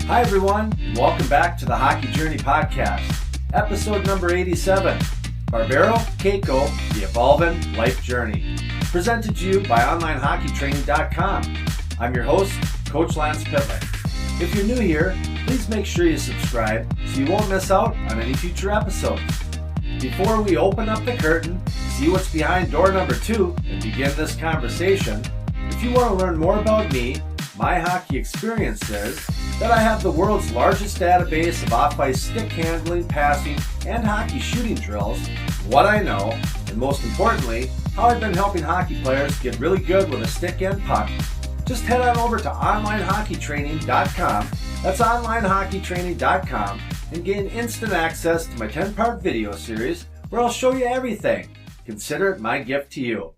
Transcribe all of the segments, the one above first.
Hi everyone, and welcome back to the Hockey Journey Podcast, episode number 87, Barbero Caico, The Evolving Life Journey, presented to you by OnlineHockeyTraining.com. I'm your host, Coach Lance Pitlick. If you're new here, please make sure you subscribe so you won't miss out on any future episodes. Before we open up the curtain, see what's behind door number 2, and begin this conversation, if you want to learn more about me, my hockey experiences, that I have the world's largest database of off-ice stick handling, passing, and hockey shooting drills, what I know, and most importantly, how I've been helping hockey players get really good with a stick and puck, just head on over to OnlineHockeyTraining.com, that's OnlineHockeyTraining.com, and gain instant access to my 10-part video series where I'll show you everything. Consider it my gift to you.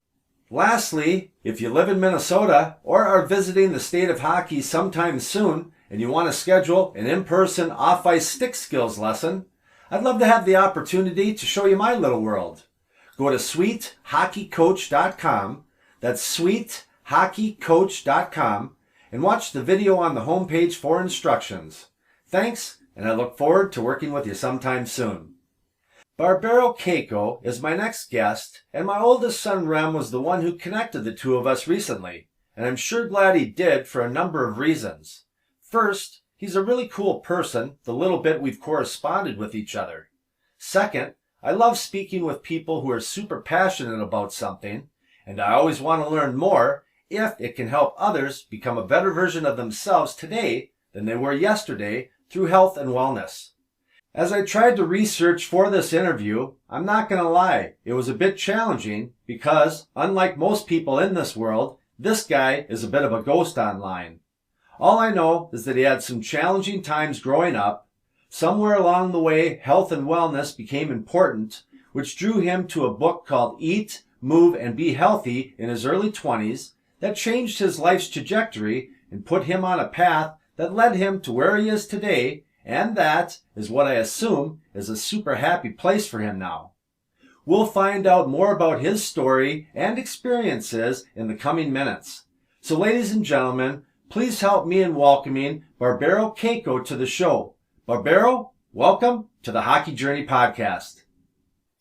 Lastly, if you live in Minnesota or are visiting the state of hockey sometime soon and you want to schedule an in-person off-ice stick skills lesson, I'd love to have the opportunity to show you my little world. Go to sweethockeycoach.com, that's sweethockeycoach.com, and watch the video on the homepage for instructions. Thanks, and I look forward to working with you sometime soon. Barbero Caico is my next guest, and my oldest son Rem was the one who connected the two of us recently, and I'm sure glad he did for a number of reasons. First, he's a really cool person, the little bit we've corresponded with each other. Second, I love speaking with people who are super passionate about something, and I always want to learn more if it can help others become a better version of themselves today than they were yesterday through health and wellness. As I tried to research for this interview, I'm not going to lie, it was a bit challenging because, unlike most people in this world, this guy is a bit of a ghost online. All I know is that he had some challenging times growing up. Somewhere along the way, health and wellness became important, which drew him to a book called Eat, Move, and Be Healthy in his early 20s that changed his life's trajectory and put him on a path that led him to where he is today, and that is what I assume is a super happy place for him now. We'll find out more about his story and experiences in the coming minutes. So ladies and gentlemen, please help me in welcoming Barbero Caico to the show. Barbero, welcome to the Hockey Journey Podcast.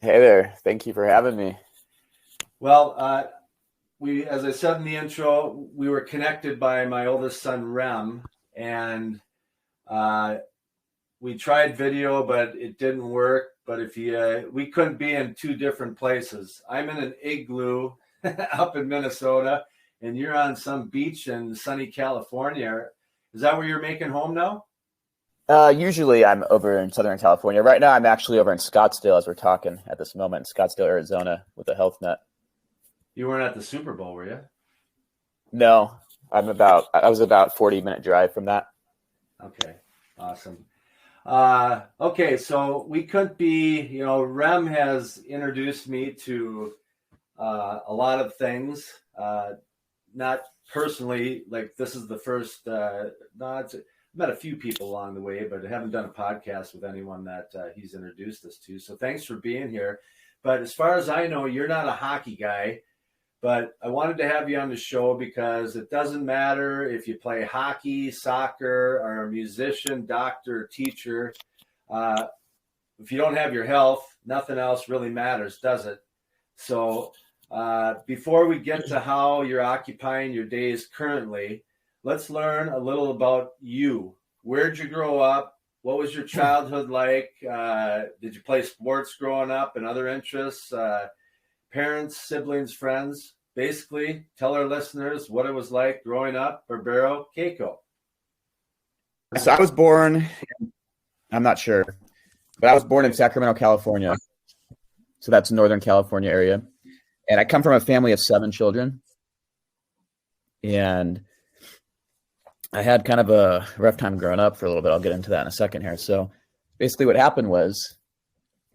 Hey there. Thank you for having me. Well, as I said in the intro, we were connected by my oldest son, Rem, and we tried video, but it didn't work. But we couldn't be in two different places. I'm in an igloo up in Minnesota, and you're on some beach in sunny California. Is that where you're making home now? Usually I'm over in Southern California. Right now I'm actually over in Scottsdale as we're talking at this moment, in Scottsdale, Arizona, with a health net. You weren't at the Super Bowl, were you? No, I was about 40-minute drive from that. Okay, awesome. Okay, so we couldn't be, Rem has introduced me to a lot of things, not personally, like this is the first, I've met a few people along the way, but I haven't done a podcast with anyone that he's introduced us to. So thanks for being here. But as far as I know, you're not a hockey guy. But I wanted to have you on the show because it doesn't matter if you play hockey, soccer, or a musician, doctor, teacher. If you don't have your health, nothing else really matters, does it? So before we get to how you're occupying your days currently, let's learn a little about you. Where'd you grow up? What was your childhood like? Did you play sports growing up and other interests? Parents, siblings, friends, basically tell our listeners what it was like growing up, Barbero Caico. So I was born, I'm not sure, but I was born in Sacramento, California. So that's Northern California area. And I come from a family of 7 children. And I had kind of a rough time growing up for a little bit. I'll get into that in a second here. So basically what happened was,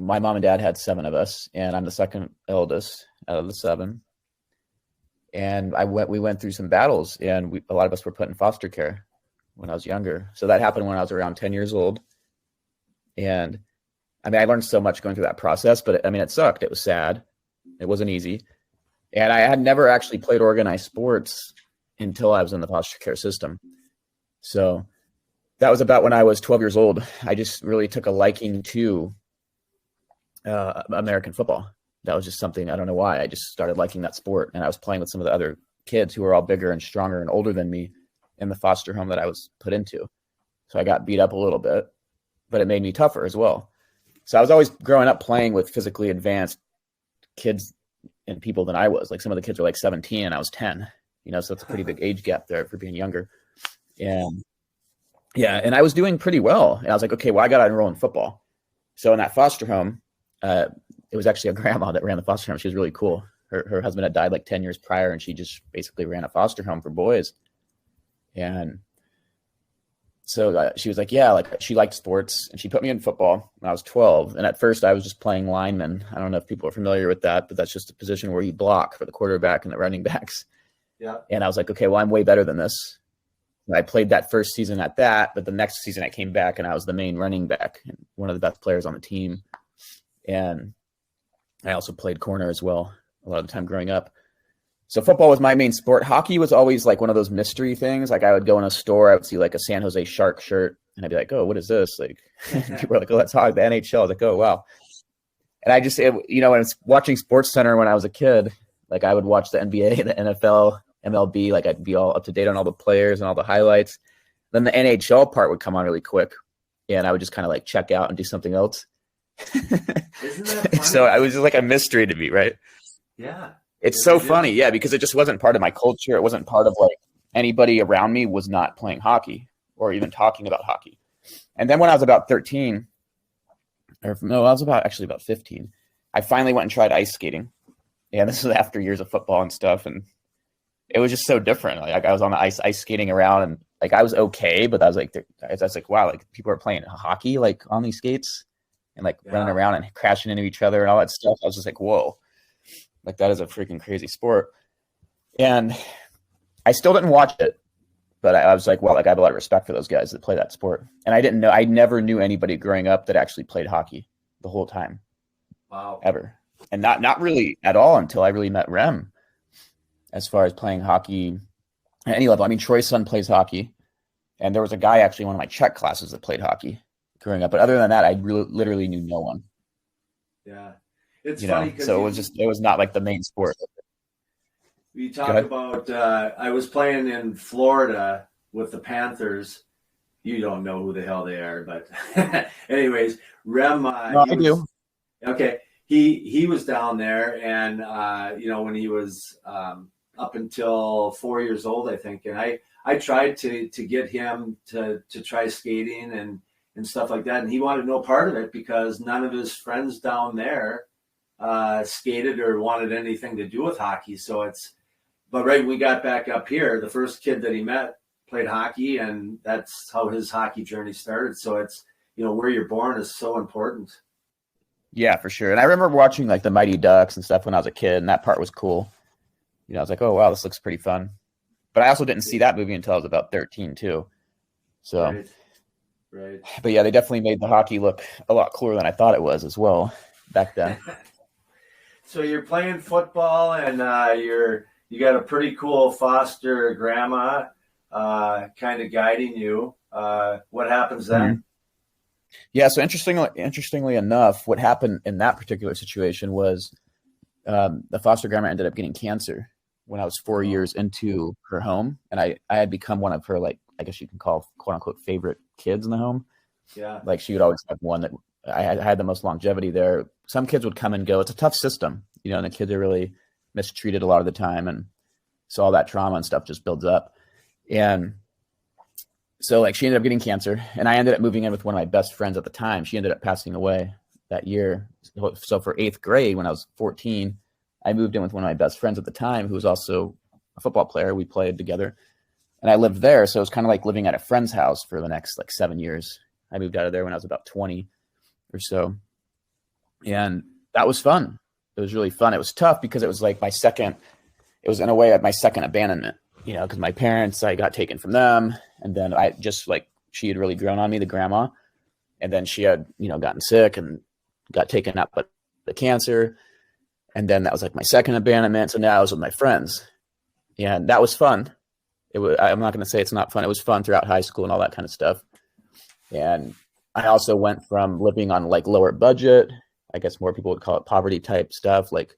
my mom and dad had 7 of us, and I'm the second eldest out of the 7. And we went through some battles, and a lot of us were put in foster care when I was younger. So that happened when I was around 10 years old. And I learned so much going through that process, but it sucked. It was sad. It wasn't easy. And I had never actually played organized sports until I was in the foster care system. So that was about when I was 12 years old. I just really took a liking to American football. That was just something, I don't know why. I just started liking that sport. And I was playing with some of the other kids who were all bigger and stronger and older than me in the foster home that I was put into. So I got beat up a little bit, but it made me tougher as well. So I was always growing up playing with physically advanced kids and people than I was. Like some of the kids were like 17 and I was 10, so it's a pretty big age gap there for being younger. And yeah, and I was doing pretty well. And I was like, okay, well, I got to enroll in football. So in that foster home, it was actually a grandma that ran the foster home. She was really cool. Her husband had died like 10 years prior, and she just basically ran a foster home for boys. And so she was like, yeah, like she liked sports, and she put me in football when I was 12. And at first I was just playing lineman. I don't know if people are familiar with that, but that's just a position where you block for the quarterback and the running backs. Yeah. And I was like, okay, well, I'm way better than this. And I played that first season at that, but the next season I came back and I was the main running back and one of the best players on the team. And I also played corner as well a lot of the time growing up. So football was my main sport. Hockey was always like one of those mystery things. Like I would go in a store, I would see like a San Jose Shark shirt, and I'd be like, oh, what is this? Like people are like, oh, that's hockey, the NHL. I was like, oh, wow. And I just, when I was watching Sports Center when I was a kid, like I would watch the NBA, the NFL, MLB, like I'd be all up to date on all the players and all the highlights. Then the NHL part would come on really quick, and I would just kind of like check out and do something else. Isn't that funny? So I was just like a mystery to me, right? Yeah. It's so funny, yeah, because it just wasn't part of my culture. It wasn't part of like anybody around me was not playing hockey or even talking about hockey. And then when I was about 13, or no, I was about 15, I finally went and tried ice skating. And this was after years of football and stuff, and it was just so different. Like I was on the ice skating around, and like I was okay, but I was like, wow, like people are playing hockey like on these skates and like running around and crashing into each other and all that stuff. I was just like, whoa. Like that is a freaking crazy sport. And I still didn't watch it, but I was like, well, like I have a lot of respect for those guys that play that sport. And I never knew anybody growing up that actually played hockey the whole time. Wow. Ever. And not really at all until I really met Rem as far as playing hockey at any level. I mean, Troy's son plays hockey, and there was a guy actually in one of my Czech classes that played hockey growing up. But other than that, I literally knew no one. Yeah. It's funny because so it was not like the main sport. You talk about I was playing in Florida with the Panthers. You don't know who the hell they are, but anyways, Rem. No, I do. Okay, he was down there, and when he was up until 4 years old, I think, and I tried to get him to try skating and stuff like that, and he wanted no part of it because none of his friends down there skated or wanted anything to do with hockey. But right when we got back up here, the first kid that he met played hockey, and that's how his hockey journey started. So it's, where you're born is so important. Yeah, for sure. And I remember watching like the Mighty Ducks and stuff when I was a kid, and that part was cool. I was like, oh, wow, this looks pretty fun. But I also didn't see that movie until I was about 13 too. So, right. But yeah, they definitely made the hockey look a lot cooler than I thought it was as well back then. So you're playing football, and you got a pretty cool foster grandma kind of guiding you. What happens then? Mm-hmm. Yeah, so interestingly enough, what happened in that particular situation was the foster grandma ended up getting cancer when I was 4 years into her home, and I had become one of her, like, I guess you can call quote unquote favorite kids in the home. Yeah, like she would always have one that I had the most longevity there. Some kids would come and go. It's a tough system, and the kids are really mistreated a lot of the time, and so all that trauma and stuff just builds up. And so like she ended up getting cancer, and I ended up moving in with one of my best friends at the time. She ended up passing away that year. So for 8th grade, when I was 14, I moved in with one of my best friends at the time, who was also a football player. We played together, and I lived there. So it was kind of like living at a friend's house for the next like 7 years. I moved out of there when I was about 20 or so. And that was fun. It was really fun. It was tough because it was like my second abandonment, because my parents, I got taken from them. And then she had really grown on me, the grandma. And then she had, gotten sick and got taken up with the cancer. And then that was like my second abandonment. So now I was with my friends, and that was fun. I'm not going to say it's not fun. It was fun throughout high school and all that kind of stuff. And I also went from living on like lower budget, I guess more people would call it poverty type stuff, like,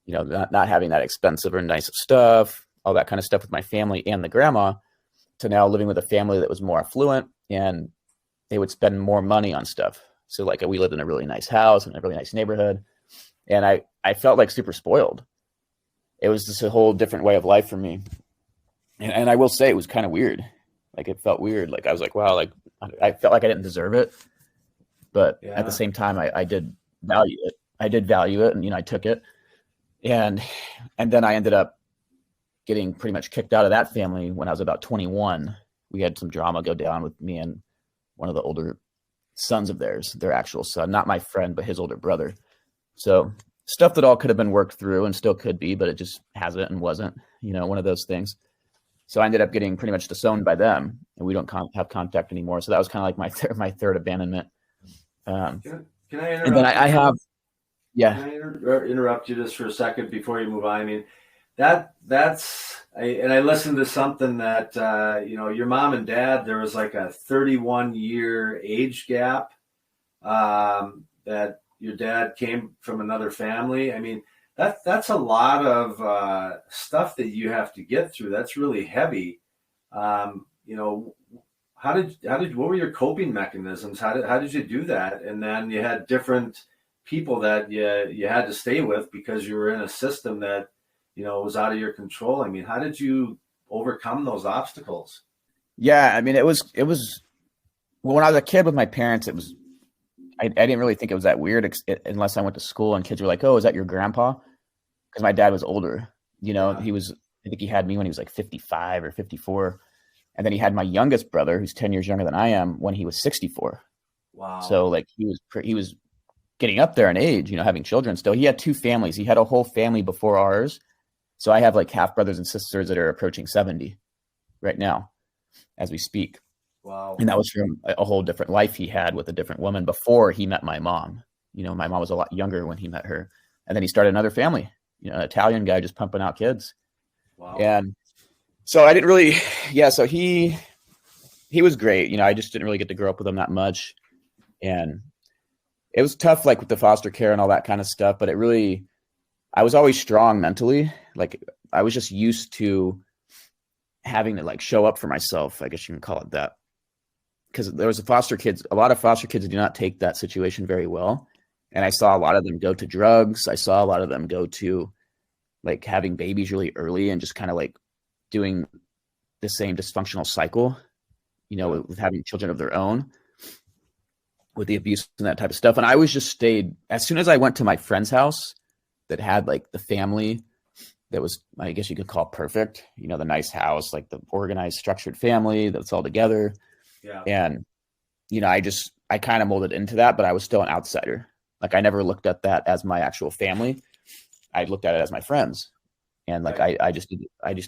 you know, not having that expensive or nice stuff, all that kind of stuff with my family and the grandma, to now living with a family that was more affluent, and they would spend more money on stuff. So like we lived in a really nice house in a really nice neighborhood, and I felt like super spoiled. It was just a whole different way of life for me. And I will say it was kind of weird. Like it felt weird. Like I was like, wow, like I felt like I didn't deserve it. But at the same time, I did value it. I did value it, and, you know, I took it. And then I ended up getting pretty much kicked out of that family when I was about 21. We had some drama go down with me and one of the older sons of theirs, their actual son, not my friend, but his older brother. So stuff that all could have been worked through and still could be, but it just hasn't and wasn't, you know, one of those things. So I ended up getting pretty much disowned by them, and we don't have contact anymore. So that was kind of like my third abandonment. Can I interrupt? And then I have, yeah. Can I interrupt you just for a second before you move on? I mean, I listened to something that, you know, your mom and dad, there was like a 31-year age gap, that your dad came from another family. I mean, that's a lot of stuff that you have to get through. That's really heavy. You know, what were your coping mechanisms? How did you do that? And then you had different people that you had to stay with because you were in a system that, you know, was out of your control. I mean, how did you overcome those obstacles? Yeah, I mean, it was well, when I was a kid with my parents, I didn't really think it was that weird unless I went to school and kids were like, "Oh, is that your grandpa?" Because my dad was older. You know, I think he had me when he was like 55 or 54. And then he had my youngest brother, who's 10 years younger than I am, when he was 64. Wow. So like he was getting up there in age, you know, having children still. He had two families. He had a whole family before ours. So I have like half brothers and sisters that are approaching 70 right now as we speak. Wow. And that was from a whole different life he had with a different woman before he met my mom. You know, my mom was a lot younger when he met her. And then he started another family, you know, an Italian guy just pumping out kids. Wow. And so I didn't really, so he was great. You know, I just didn't really get to grow up with him that much. And it was tough, like with the foster care and all that kind of stuff, but I was always strong mentally. Like I was just used to having to like show up for myself. I guess you can call it that. Because there was a lot of foster kids do not take that situation very well. And I saw a lot of them go to drugs. I saw a lot of them go to like having babies really early and just kind of like doing the same dysfunctional cycle, you know, with having children of their own, with the abuse and that type of stuff. And I always just stayed, as soon as I went to my friend's house that had like the family that was, I guess you could call perfect, you know, the nice house, like the organized, structured family that's all together. Yeah. And, you know, I kind of molded into that, but I was still an outsider. Like I never looked at that as my actual family. I looked at it as my friends. And like, right. I just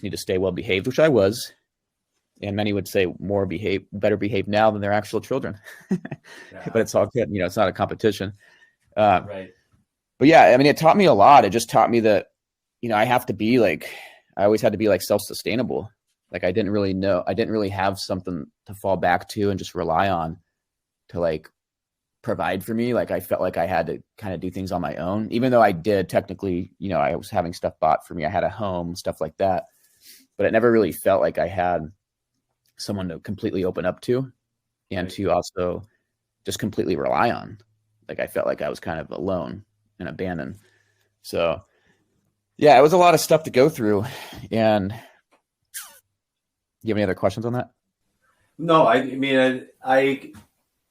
need to stay well behaved, which I was. And many would say better behaved now than their actual children. Yeah. But it's all good. You know, it's not a competition. Right. But yeah, I mean, it taught me a lot. It just taught me that, you know, I always had to be like self-sustainable. Like I didn't really have something to fall back to and just rely on to like provide for me. Like I felt like I had to kind of do things on my own, even though I did technically, you know, I was having stuff bought for me. I had a home, stuff like that, but it never really felt like I had someone to completely open up to and to also just completely rely on. Like I felt like I was kind of alone and abandoned. So yeah, it was a lot of stuff to go through. And you have any other questions on that? No, I mean,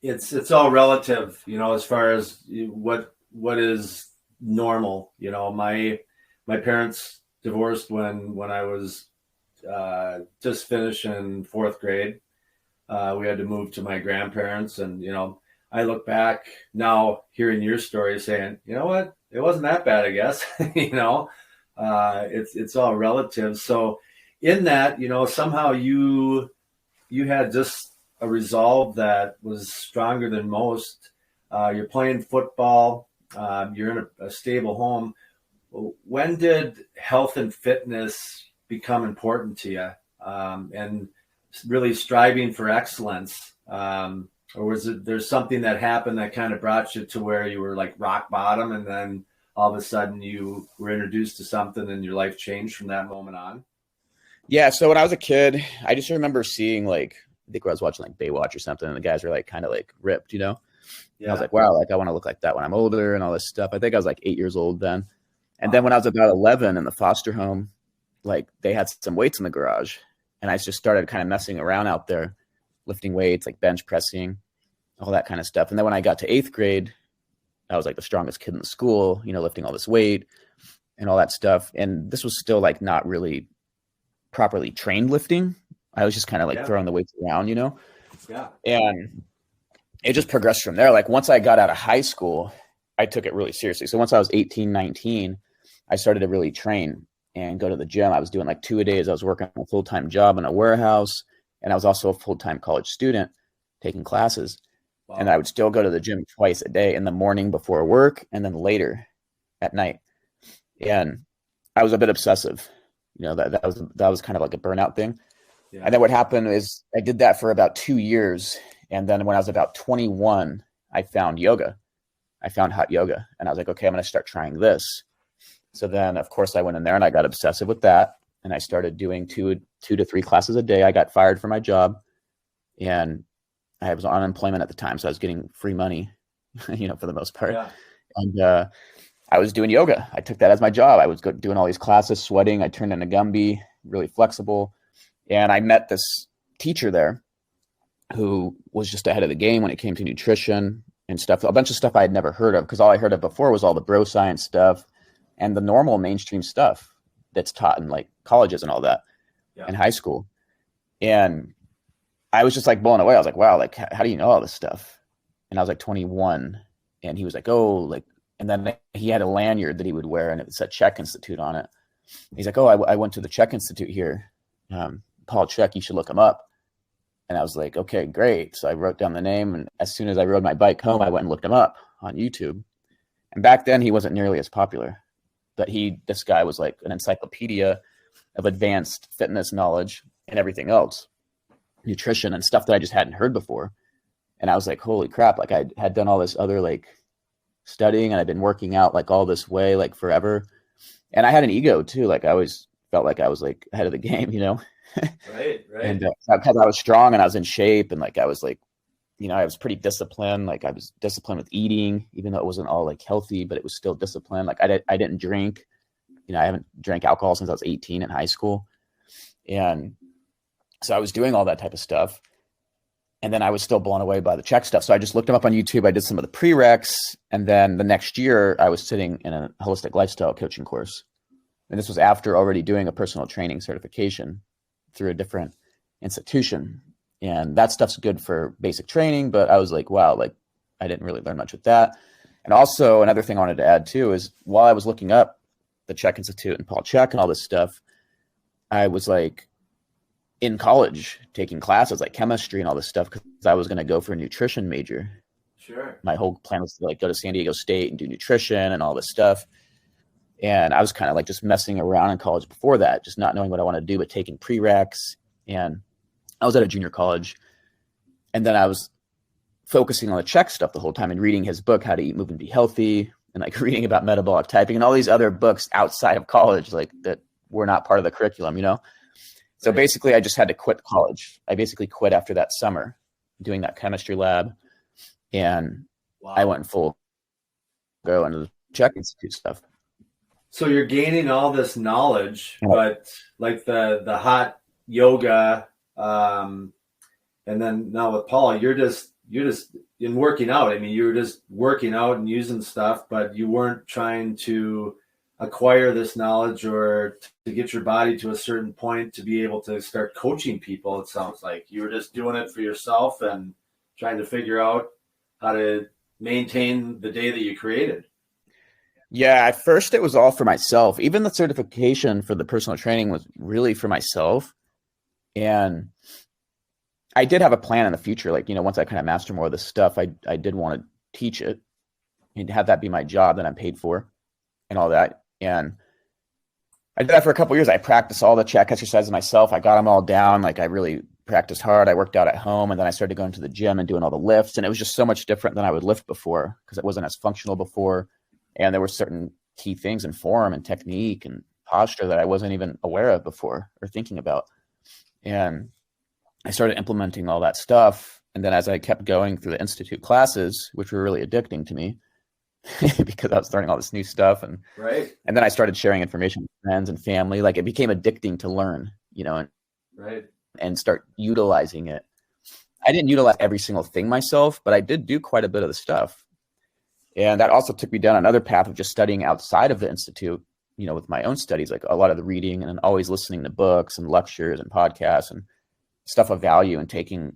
it's all relative, you know, as far as what is normal. You know, my parents divorced when I was just finishing fourth grade. We had to move to my grandparents, and you know, I look back now hearing your story saying, you know what, it wasn't that bad, I guess. You know, it's all relative. So in that, you know, somehow you had just a resolve that was stronger than most. You're playing football. You're in a stable home. When did health and fitness become important to you? And really striving for excellence. Or was it there's something that happened that kind of brought you to where you were like rock bottom, and then all of a sudden you were introduced to something and your life changed from that moment on? Yeah. So when I was a kid, I just remember seeing like, I think I was watching like Baywatch or something, and the guys were like kind of like ripped, And I was like, wow, like I want to look like that when I'm older and all this stuff. I think I was like 8 years old then. And then when I was about 11 in the foster home, like they had some weights in the garage, and I just started kind of messing around out there, lifting weights, like bench pressing, all that kind of stuff. And then when I got to 8th grade, I was like the strongest kid in the school, lifting all this weight and all that stuff. And this was still like not really properly trained lifting. I was just kind of like throwing the weights around, Yeah. And it just progressed from there. Like once I got out of high school, I took it really seriously. So once I was 18, 19, I started to really train and go to the gym. I was doing like 2 a days. I was working a full-time job in a warehouse, and I was also a full-time college student taking classes. Wow. And I would still go to the gym twice a day, in the morning before work and then later at night. And I was a bit obsessive. That was kind of like a burnout thing. Yeah. And then what happened is I did that for about 2 years. And then when I was about 21, I found yoga. I found hot yoga, and I was like, okay, I'm going to start trying this. So then, of course, I went in there and I got obsessive with that. And I started doing two to 3 classes a day. I got fired from my job, and I was on unemployment at the time. So I was getting free money, for the most part. Yeah. And I was doing yoga. I took that as my job. I was doing all these classes, sweating. I turned into Gumby, really flexible. And I met this teacher there who was just ahead of the game when it came to nutrition and stuff, a bunch of stuff I had never heard of, because all I heard of before was all the bro science stuff and the normal mainstream stuff that's taught in like colleges and all that in high school. And I was just like blown away. I was like, wow, like, how do you know all this stuff? And I was like 21, and he was like, oh, like, and then he had a lanyard that he would wear, and it said Chek Institute on it. He's like, oh, I went to the Chek Institute here. Paul Chek, you should look him up. And I was like, okay, great. So I wrote down the name, and as soon as I rode my bike home, I went and looked him up on YouTube. And back then he wasn't nearly as popular, but this guy was like an encyclopedia of advanced fitness knowledge and everything else, nutrition and stuff that I just hadn't heard before. And I was like, holy crap. Like I had done all this other like studying, and I'd been working out like all this way, like forever. And I had an ego too. Like I always felt like I was like ahead of the game, Right. And because I was strong and I was in shape, and like I was like, I was pretty disciplined. Like I was disciplined with eating, even though it wasn't all like healthy, but it was still disciplined. Like I didn't drink. I haven't drank alcohol since I was 18 in high school. And so I was doing all that type of stuff. And then I was still blown away by the Chek stuff. So I just looked him up on YouTube. I did some of the prereqs. And then the next year I was sitting in a holistic lifestyle coaching course. And this was after already doing a personal training certification through a different institution. And that stuff's good for basic training, but I was like, wow, like I didn't really learn much with that. And also another thing I wanted to add too is while I was looking up the Chek Institute and Paul Chek and all this stuff, I was like in college taking classes like chemistry and all this stuff, because I was going to go for a nutrition major. Sure. My whole plan was to like go to San Diego State and do nutrition and all this stuff. And I was kind of like just messing around in college before that, just not knowing what I wanted to do, but taking prereqs. And I was at a junior college. And then I was focusing on the Chek stuff the whole time and reading his book, How to Eat, Move, and Be Healthy, and like reading about metabolic typing and all these other books outside of college, like that were not part of the curriculum, So basically I just had to quit college. I basically quit after that summer doing that chemistry lab. And I went full go into the Chek Institute stuff. So you're gaining all this knowledge, but like the hot yoga, and then now with Paul, you're just in working out. I mean, you were just working out and using stuff, but you weren't trying to acquire this knowledge or to get your body to a certain point to be able to start coaching people. It sounds like you were just doing it for yourself and trying to figure out how to maintain the day that you created. Yeah, at first it was all for myself. Even the certification for the personal training was really for myself. And I did have a plan in the future. Like, once I kind of master more of this stuff, I did want to teach it and have that be my job that I'm paid for and all that. And I did that for a couple of years. I practiced all the Chek exercises myself. I got them all down. Like I really practiced hard. I worked out at home, and then I started going to the gym and doing all the lifts. And it was just so much different than I would lift before because it wasn't as functional before. And there were certain key things in form and technique and posture that I wasn't even aware of before or thinking about. And I started implementing all that stuff. And then as I kept going through the Institute classes, which were really addicting to me because I was learning all this new stuff. And Right. and then I started sharing information with friends and family. Like it became addicting to learn, you know, Right. and start utilizing it. I didn't utilize every single thing myself, but I did do quite a bit of the stuff. And that also took me down another path of just studying outside of the Institute, you know, with my own studies, like a lot of the reading and always listening to books and lectures and podcasts and stuff of value and taking,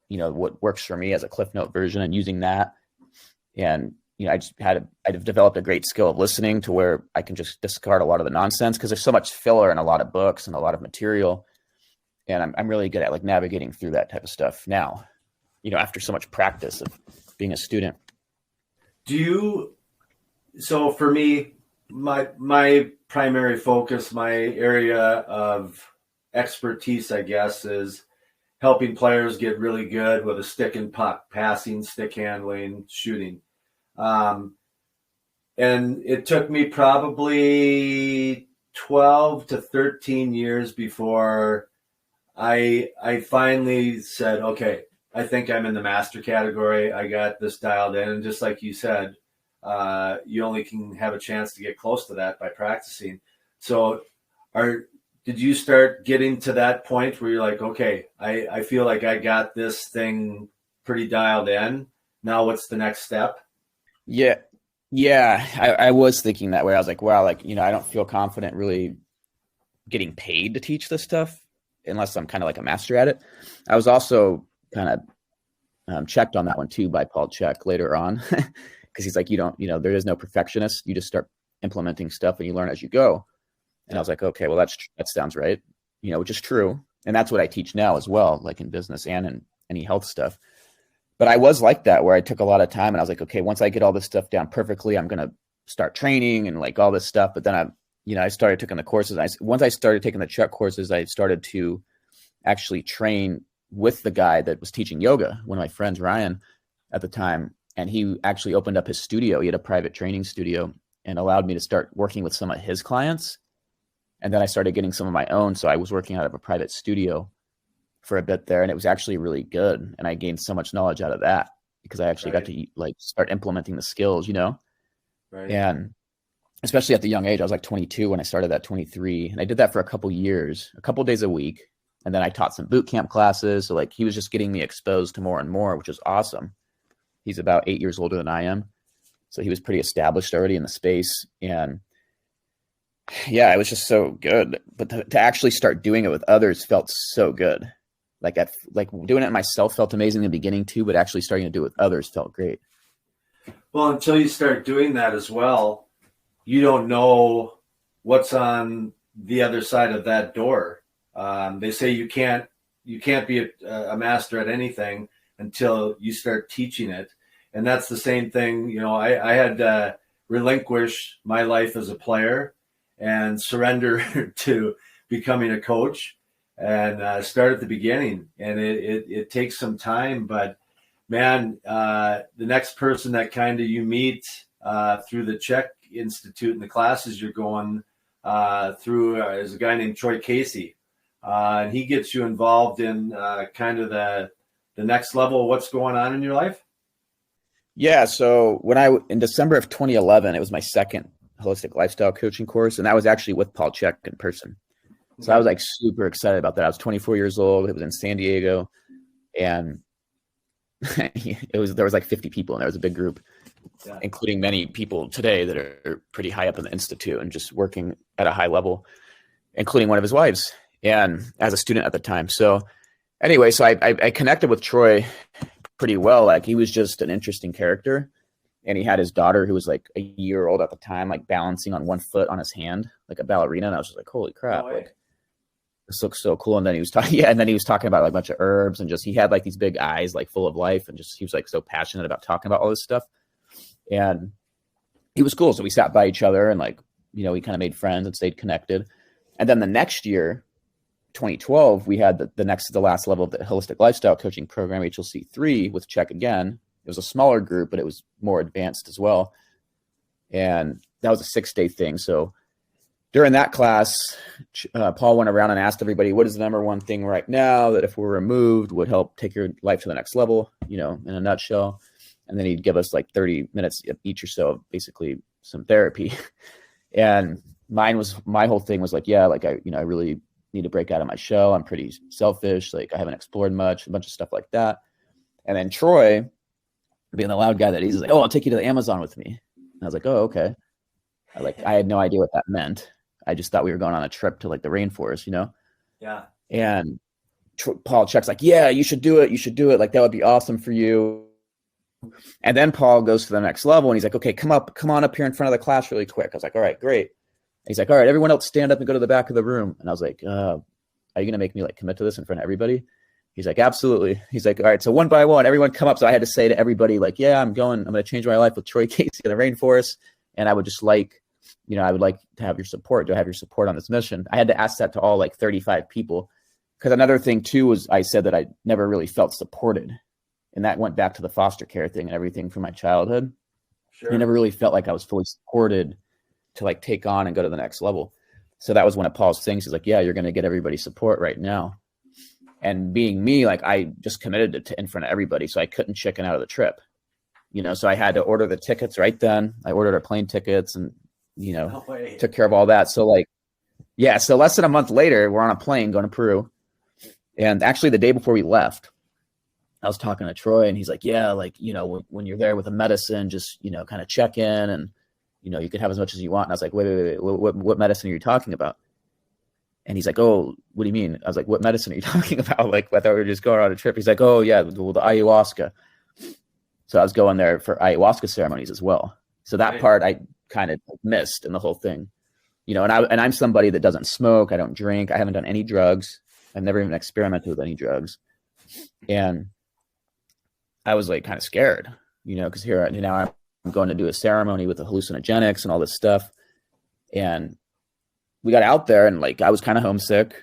you know, what works for me as a Cliff Note version and using that. And, you know, I've developed a great skill of listening to where I can just discard a lot of the nonsense because there's so much filler in a lot of books and a lot of material. And I'm really good at like navigating through that type of stuff now, you know, after so much practice of being a student. So for me, my primary focus, my area of expertise, I guess, is helping players get really good with a stick and puck, passing, stick handling, shooting. And it took me probably 12 to 13 years before I finally said, okay, I think I'm in the master category. I got this dialed in. And just like you said, you only can have a chance to get close to that by practicing. So did you start getting to that point where you're like, okay, I feel like I got this thing pretty dialed in. Now what's the next step? Yeah. I was thinking that way. I was like, wow, like, you know, I don't feel confident really getting paid to teach this stuff unless I'm kind of like a master at it. I was also kind of checked on that one too by Paul Chek later on because he's like, you don't, you know, there is no perfectionist. You just start implementing stuff and you learn as you go. And I was like, okay, well, that sounds right, you know, which is true. And that's what I teach now as well, like in business and in any health stuff. But I was like that where I took a lot of time and I was like, okay, once I get all this stuff down perfectly, I'm going to start training and like all this stuff. But then I started taking the courses. Once I started taking the Chek courses, I started to actually train with the guy that was teaching yoga, one of my friends, Ryan, at the time. And he actually opened up his studio. He had a private training studio and allowed me to start working with some of his clients. And then I started getting some of my own. So I was working out of a private studio for a bit there, and it was actually really good. And I gained so much knowledge out of that because I actually got to like start implementing the skills, you know? Right. And especially at the young age, I was like 22 when I started at 23. And I did that for a couple years, a couple days a week. And then I taught some boot camp classes. So like he was just getting me exposed to more and more, which is awesome. He's about 8 years older than I am. So he was pretty established already in the space. And yeah, it was just so good. But to actually start doing it with others felt so good. Like doing it myself felt amazing in the beginning too, but actually starting to do it with others felt great. Well, until you start doing that as well, you don't know what's on the other side of that door. They say you can't be a master at anything until you start teaching it. And that's the same thing. You know, I had to relinquish my life as a player and surrender to becoming a coach and start at the beginning. And it takes some time, but man, the next person that kind of you meet through the Chek Institute and the classes you're going through is a guy named Troy Casey. And he gets you involved in kind of the next level of what's going on in your life. Yeah. So in December of 2011, it was my second holistic lifestyle coaching course. And that was actually with Paul Chek in person. So I was like super excited about that. I was 24 years old. It was in San Diego, and there was like 50 people, and there was a big group, including many people today that are pretty high up in the Institute and just working at a high level, including one of his wives, and as a student at the time. So anyway, so I connected with Troy pretty well. Like he was just an interesting character, and he had his daughter who was like a year old at the time, like balancing on one foot on his hand, like a ballerina. And I was just like, holy crap. Like, this looks so cool. And then he was talking, and then he was talking about like a bunch of herbs and just, he had like these big eyes, like full of life. And just, he was like so passionate about talking about all this stuff. And he was cool. So we sat by each other and like, you know, we kind of made friends and stayed connected. And then the next year, 2012, we had the last level of the holistic lifestyle coaching program, HLC3, with Chek again. It was a smaller group, but it was more advanced as well. And that was a 6-day thing. So during that class, Paul went around and asked everybody, what is the number one thing right now that if we're removed would help take your life to the next level, in a nutshell. And then he'd give us like 30 minutes each or so of basically some therapy. And my whole thing was like, yeah, like I really need to break out of my shell. I'm pretty selfish. Like I haven't explored much, a bunch of stuff like that. And then Troy, being the loud guy that he's like, oh, I'll take you to the Amazon with me. And I was like, oh, okay. I had no idea what that meant. I just thought we were going on a trip to like the rainforest, Yeah. And Paul Chek's like, yeah, you should do it. You should do it. Like that would be awesome for you. And then Paul goes to the next level and he's like, okay, come on up here in front of the class really quick. I was like, all right, great. And he's like, all right, everyone else stand up and go to the back of the room. And I was like, are you going to make me like commit to this in front of everybody? He's like, absolutely. He's like, all right, so one by one, everyone come up. So I had to say to everybody like, yeah, I'm going to change my life with Troy Casey in the rainforest. And I would just like, I would like to have your support. Do I have your support on this mission? I had to ask that to all like 35 people. Because another thing too was I said that I never really felt supported. And that went back to the foster care thing and everything from my childhood. Sure. I never really felt like I was fully supported to like take on and go to the next level. So that was one of Paul's things. He's like, yeah, you're going to get everybody's support right now. And being me, like I just committed to in front of everybody. So I couldn't chicken out of the trip, so I had to order the tickets right then. I ordered our plane tickets and, No way. took care of all that. So like, yeah. So less than a month later, we're on a plane going to Peru. And actually the day before we left, I was talking to Troy and he's like, yeah, like, when you're there with a medicine, just, kind of check in and, you can have as much as you want. And I was like, wait, what medicine are you talking about? And he's like, oh, what do you mean? I was like, what medicine are you talking about? Like, I thought we were just going on a trip. He's like, oh yeah, the ayahuasca. So I was going there for ayahuasca ceremonies as well. So that part I kind of missed in the whole thing, and I'm somebody that doesn't smoke. I don't drink. I haven't done any drugs. I've never even experimented with any drugs. And I was like kind of scared, because here now I'm going to do a ceremony with the hallucinogenics and all this stuff. And we got out there and like, I was kind of homesick.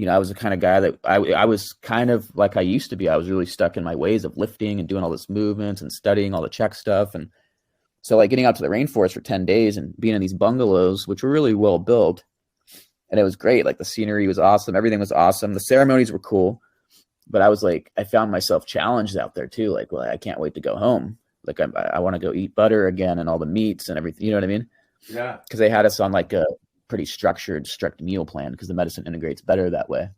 I was the kind of guy that I was kind of like I used to be. I was really stuck in my ways of lifting and doing all this movements and studying all the Czech stuff. And so like getting out to the rainforest for 10 days and being in these bungalows, which were really well built. And it was great. Like the scenery was awesome. Everything was awesome. The ceremonies were cool. But I was like, I found myself challenged out there too. Like, well, I can't wait to go home. Like I want to go eat butter again and all the meats and everything. You know what I mean? Yeah. Because they had us on like a pretty strict meal plan because the medicine integrates better that way.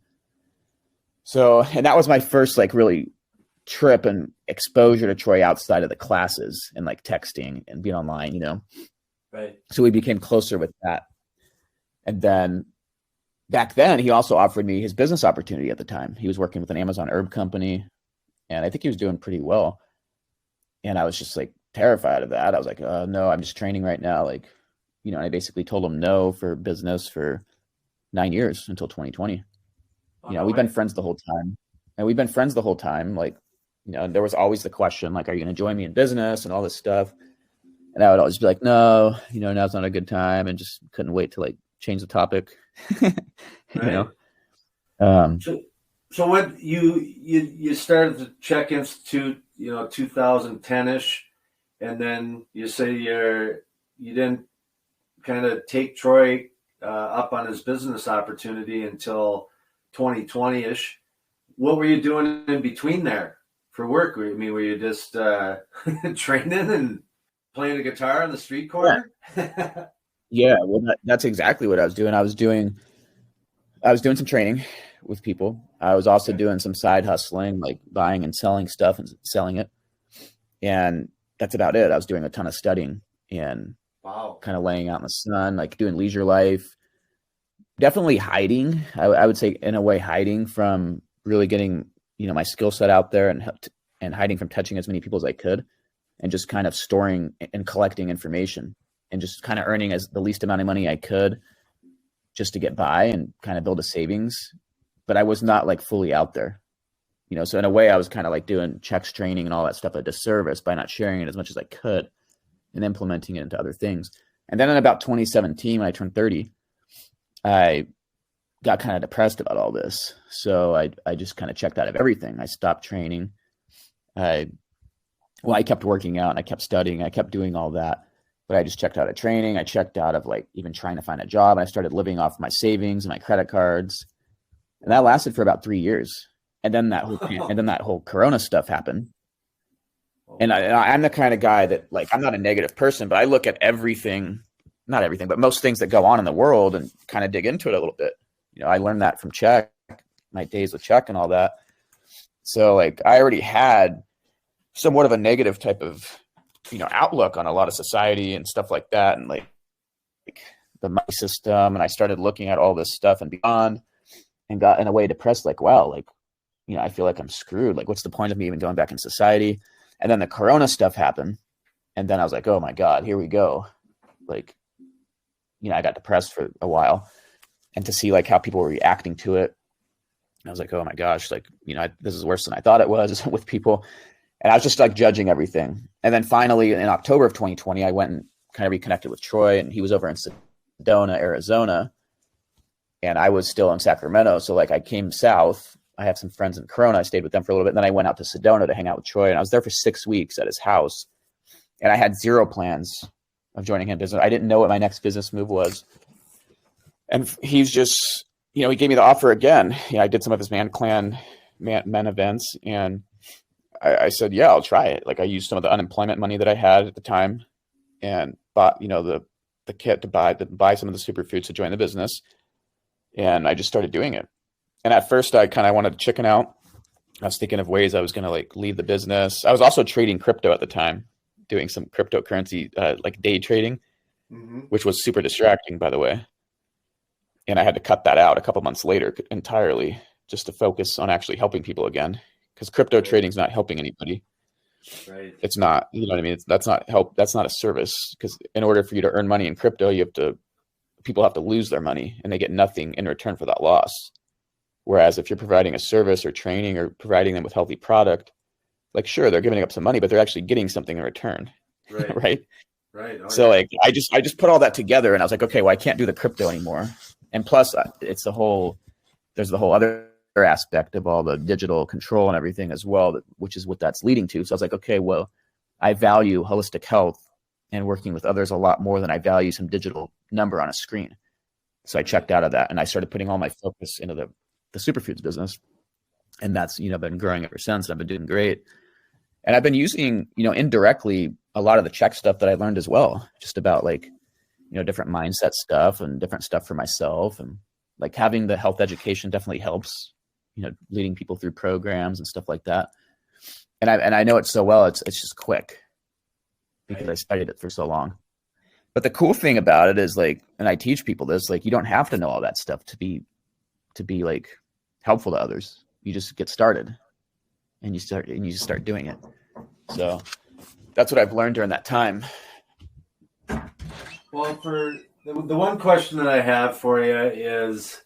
So, and that was my first like really trip and exposure to Troy outside of the classes and like texting and being online, Right. So we became closer with that. And then back then he also offered me his business opportunity at the time. He was working with an Amazon herb company and I think he was doing pretty well. And I was just like terrified of that. I was like, no, I'm just training right now. Like, and I basically told him no for business for 9 years until 2020. We've been friends the whole time. Like, there was always the question, like, are you going to join me in business and all this stuff? And I would always be like, no, now's not a good time. And just couldn't wait to like change the topic, Right. So what you started the Chek Institute, 2010-ish, and then you say you didn't kind of take Troy up on his business opportunity until 2020-ish. What were you doing in between there for work? Were you just training and playing the guitar on the street corner? Yeah, well, that's exactly what I was doing. I was doing some training with people. I was also doing some side hustling, like buying and selling stuff and selling it. And that's about it. I was doing a ton of studying and Wow. kind of laying out in the sun, like doing leisure life, definitely hiding. I would say in a way, hiding from really getting, my skill set out there and hiding from touching as many people as I could and just kind of storing and collecting information and just kind of earning as the least amount of money I could just to get by and kind of build a savings. But I was not like fully out there, so in a way I was kind of like doing Chek's training and all that stuff a disservice by not sharing it as much as I could and implementing it into other things. And then in about 2017, when I turned 30, I got kind of depressed about all this. So I just kind of checked out of everything. I stopped training. I kept working out and I kept studying. I kept doing all that, but I just checked out of training. I checked out of like even trying to find a job. And I started living off my savings and my credit cards. And that lasted for about 3 years. And then that whole Corona stuff happened. And I'm the kind of guy that, like, I'm not a negative person, but I look at everything, not everything, but most things that go on in the world and kind of dig into it a little bit. You know, I learned that from Chek, my days with Chek and all that. So like I already had somewhat of a negative type of, you know, outlook on a lot of society and stuff like that. And like the money system. And I started looking at all this stuff and beyond and got in a way depressed, like, wow, like, you know, I feel like I'm screwed. Like, what's the point of me even going back in society? And then the Corona stuff happened. And then I was like, oh my God, here we go. Like, you know, I got depressed for a while. And to see like how people were reacting to it, I was like, oh my gosh, like, you know, this is worse than I thought it was with people. And I was just like judging everything. And then finally in October of 2020, I went and kind of reconnected with Troy, and he was over in Sedona, Arizona. And I was still in Sacramento. So like I came south. I have some friends in Corona. I stayed with them for a little bit. And then I went out to Sedona to hang out with Troy. And I was there for 6 weeks at his house. And I had zero plans of joining him business. I didn't know what my next business move was. And he's just, you know, he gave me the offer again. You know, I did some of his men events, and I said, yeah, I'll try it. Like I used some of the unemployment money that I had at the time and bought, you know, the kit to buy some of the superfoods to join the business. And I just started doing it. And at first I kind of wanted to chicken out. I was thinking of ways I was going to like leave the business. I was also trading crypto at the time, doing some cryptocurrency, like day trading, which was super distracting, by the way. And I had to cut that out a couple months later entirely just to focus on actually helping people again, because crypto trading is not helping anybody. Right. It's not, you know what I mean? That's not help. That's not a service, because in order for you to earn money in crypto, people have to lose their money and they get nothing in return for that loss. Whereas if you're providing a service or training or providing them with healthy product, like sure, they're giving up some money, but they're actually getting something in return. Right. Right. Right. Oh, so yeah. like, I just put all that together and I was like, okay, well, I can't do the crypto anymore. And plus there's the whole other aspect of all the digital control and everything as well, which is what that's leading to. So I was like, okay, well, I value holistic health and working with others a lot more than I value some digital number on a screen. So I checked out of that and I started putting all my focus into the superfoods business. And that's, you know, been growing ever since. I've been doing great. And I've been using, you know, indirectly a lot of the Chek stuff that I learned as well, just about like, you know, different mindset stuff and different stuff for myself. And like having the health education definitely helps, you know, leading people through programs and stuff like that. And I know it so well, it's just quick because I studied it for so long. But the cool thing about it is like, and I teach people this, like, you don't have to know all that stuff to be like helpful to others. You just get started and you just start doing it. So that's what I've learned during that time. Well, for the one question that I have for you is,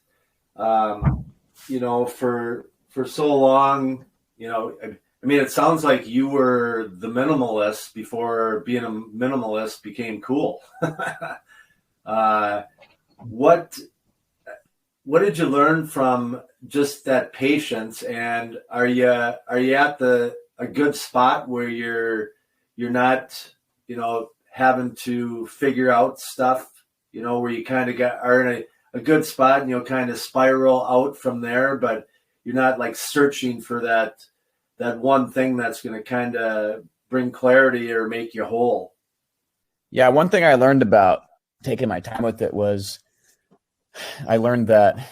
you know, for so long, you know, I mean, it sounds like you were the minimalist before being a minimalist became cool. What did you learn from just that patience? And are you at a good spot where you're not, you know, having to figure out stuff, you know, where you kind of are in a good spot and you'll kind of spiral out from there, but you're not like searching for that one thing that's going to kind of bring clarity or make you whole? Yeah. One thing I learned about taking my time with it was I learned that,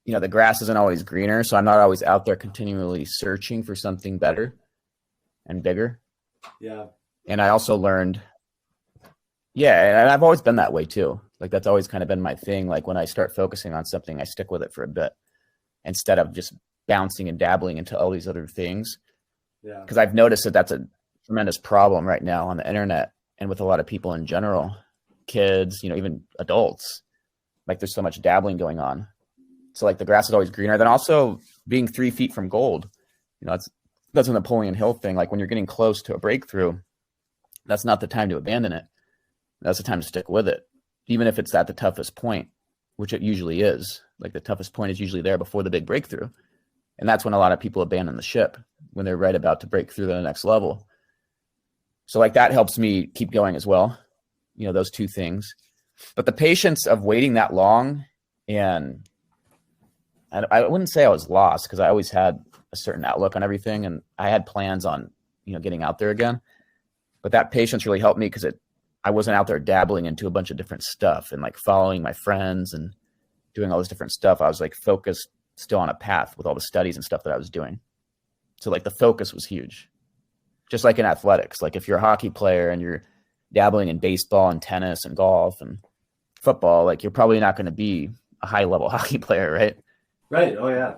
you know, the grass isn't always greener. So I'm not always out there continually searching for something better and bigger. Yeah. And I also learned, yeah, and I've always been that way too. Like that's always kind of been my thing. Like when I start focusing on something, I stick with it for a bit instead of just bouncing and dabbling into all these other things. Yeah. Because I've noticed that that's a tremendous problem right now on the internet and with a lot of people in general, kids, you know, even adults. Like there's so much dabbling going on. So like the grass is always greener. Then also being 3 feet from gold, you know, that's a Napoleon Hill thing. Like when you're getting close to a breakthrough, that's not the time to abandon it. That's the time to stick with it, even if it's at the toughest point. which it usually is. Like the toughest point is usually there before the big breakthrough. And that's when a lot of people abandon the ship, when they're right about to break through to the next level. So like that helps me keep going as well, you know, those two things. But the patience of waiting that long, and I wouldn't say I was lost, because I always had a certain outlook on everything, and I had plans on, you know, getting out there again. But that patience really helped me, because I wasn't out there dabbling into a bunch of different stuff and like following my friends and doing all this different stuff. I was like focused still on a path with all the studies and stuff that I was doing. So like the focus was huge. Just like in athletics, like if you're a hockey player and you're dabbling in baseball and tennis and golf and football, like you're probably not going to be a high level hockey player, right? Right. Oh yeah.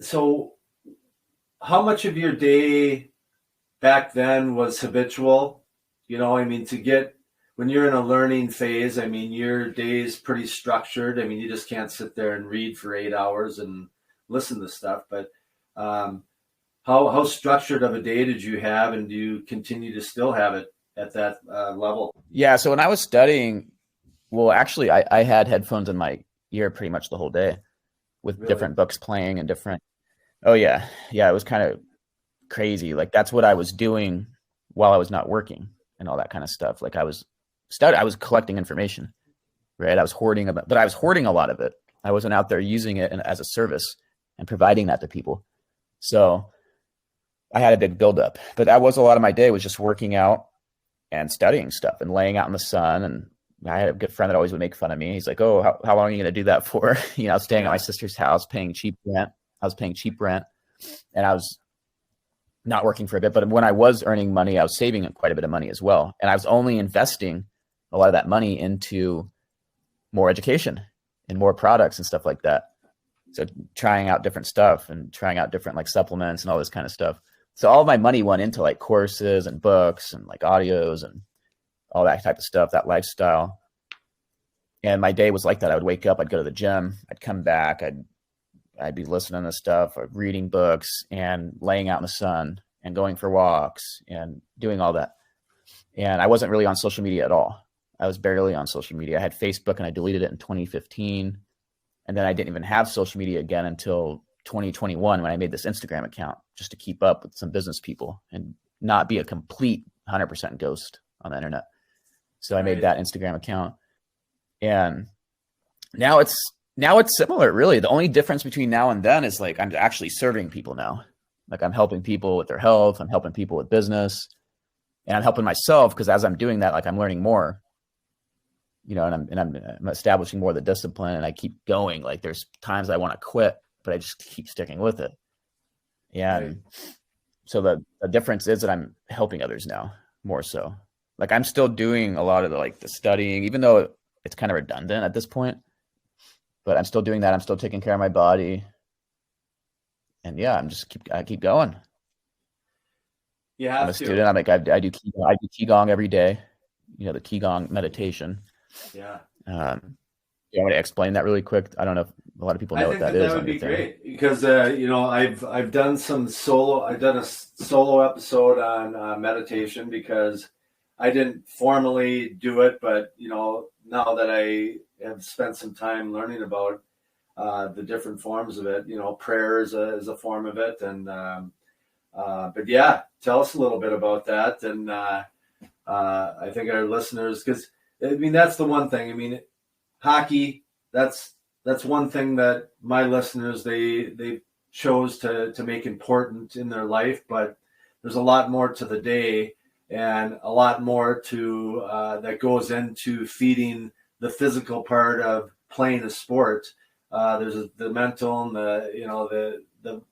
So how much of your day back then was habitual? You know, I mean, when you're in a learning phase, I mean, your day is pretty structured. I mean, you just can't sit there and read for 8 hours and listen to stuff. But how structured of a day did you have, and do you continue to still have it at that level? Yeah. So when I was studying, well, actually, I had headphones in my ear pretty much the whole day with Really? different books playing and different. Oh yeah. Yeah. It was kind of crazy. Like that's what I was doing while I was not working and all that kind of stuff. Like I was collecting information, right? I was hoarding but I was hoarding a lot of it. I wasn't out there using it as a service and providing that to people. So I had a big buildup, but that was a lot of my day, was just working out and studying stuff and laying out in the sun. And I had a good friend that always would make fun of me. He's like, "Oh, how long are you going to do that for?" You know, I was staying at my sister's house, paying cheap rent. And I was not working for a bit, but when I was earning money, I was saving quite a bit of money as well. And I was only investing a lot of that money into more education and more products and stuff like that. So trying out different stuff and trying out different like supplements and all this kind of stuff. So all of my money went into like courses and books and like audios and all that type of stuff, that lifestyle. And my day was like that. I would wake up, I'd go to the gym, I'd come back, I'd be listening to stuff or reading books and laying out in the sun and going for walks and doing all that. And I wasn't really on social media at all. I was barely on social media. I had Facebook and I deleted it in 2015. And then I didn't even have social media again until 2021 when I made this Instagram account, just to keep up with some business people and not be a complete 100% ghost on the internet. So I made that Instagram account, and now it's similar, really. The only difference between now and then is like I'm actually serving people now. Like I'm helping people with their health, I'm helping people with business, and I'm helping myself, because as I'm doing that, like I'm learning more, you know, and I'm establishing more of the discipline, and I keep going. Like there's times I want to quit, but I just keep sticking with it. And so the difference is that I'm helping others now more so. Like I'm still doing a lot of the studying, even though it's kind of redundant at this point, but I'm still doing that. I'm still taking care of my body. And yeah, I keep going. Yeah. I'm a student. I'm like, I do Qigong every day, you know, the Qigong meditation. Yeah. You want me to explain that really quick? I don't know if a lot of people know what that is. That would be great, because you know, I've done a solo episode on meditation, because I didn't formally do it, but you know, now that I have spent some time learning about the different forms of it, you know, prayer is a form of it, and but yeah, tell us a little bit about that, and I think our listeners, because I mean that's the one thing. I mean, hockey, that's one thing that my listeners they chose to make important in their life, but there's a lot more to the day, and a lot more to that goes into feeding the physical part of playing a sport. There's the mental and the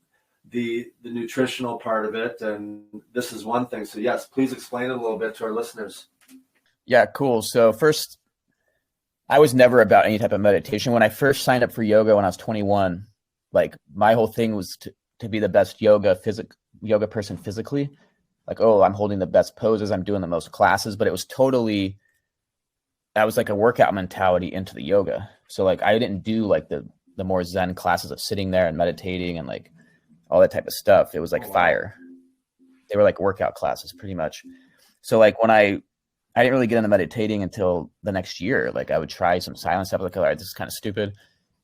nutritional part of it, and this is one thing. So yes, please explain it a little bit to our listeners. Yeah, cool. So first, I was never about any type of meditation. When I first signed up for yoga when I was 21, like my whole thing was to be the best yoga person physically. Like, oh, I'm holding the best poses, I'm doing the most classes, but it was that was like a workout mentality into the yoga. So like I didn't do like the more Zen classes of sitting there and meditating and like all that type of stuff. It was like fire. They were like workout classes pretty much. So like when I I didn't really get into meditating until the next year. Like I would try some silence stuff, like, all right, this is kind of stupid.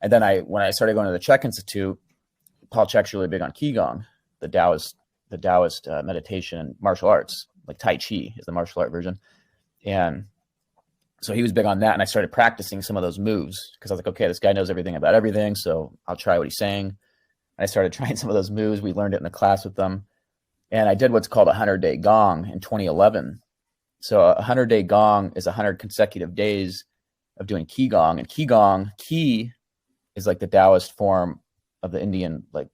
And then when I started going to the Chek Institute, Paul Chek's really big on Qigong, the Taoist meditation and martial arts, like Tai Chi is the martial art version. And so he was big on that. And I started practicing some of those moves because I was like, okay, this guy knows everything about everything. So I'll try what he's saying. And I started trying some of those moves. We learned it in the class with them. And I did what's called a 100-day gong in 2011. So a 100-day gong is 100 consecutive days of doing Qigong. And Qi is like the Taoist form of the Indian, like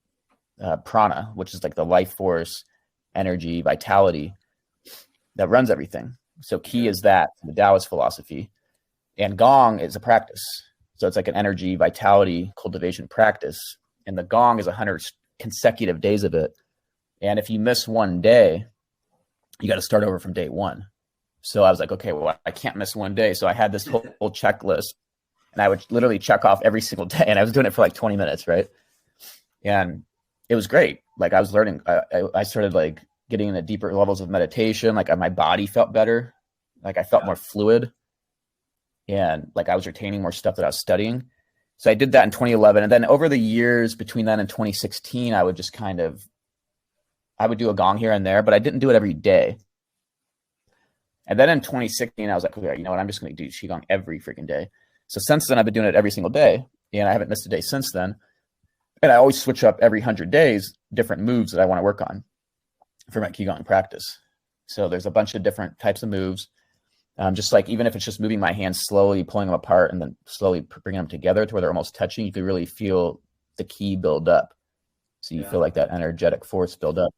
prana, which is like the life force, energy, vitality that runs everything. So Qi is that, the Taoist philosophy. And Gong is a practice. So it's like an energy, vitality, cultivation practice. And the Gong is 100 consecutive days of it. And if you miss one day, you got to start over from day one. So I was like, okay, well, I can't miss one day. So I had this whole checklist, and I would literally check off every single day. And I was doing it for like 20 minutes, right? And it was great. Like I was learning, I started like getting into deeper levels of meditation. Like my body felt better. Like I felt more fluid, and like I was retaining more stuff that I was studying. So I did that in 2011. And then over the years between then and 2016, I would just I would do a gong here and there, but I didn't do it every day. And then in 2016, I was like, okay, you know what? I'm just going to do Qigong every freaking day. So since then, I've been doing it every single day, and I haven't missed a day since then. And I always switch up every 100 days, different moves that I want to work on for my Qigong practice. So there's a bunch of different types of moves. Just like, even if it's just moving my hands slowly, pulling them apart, and then slowly bringing them together to where they're almost touching, you can really feel the Qi build up. So you feel like that energetic force build up.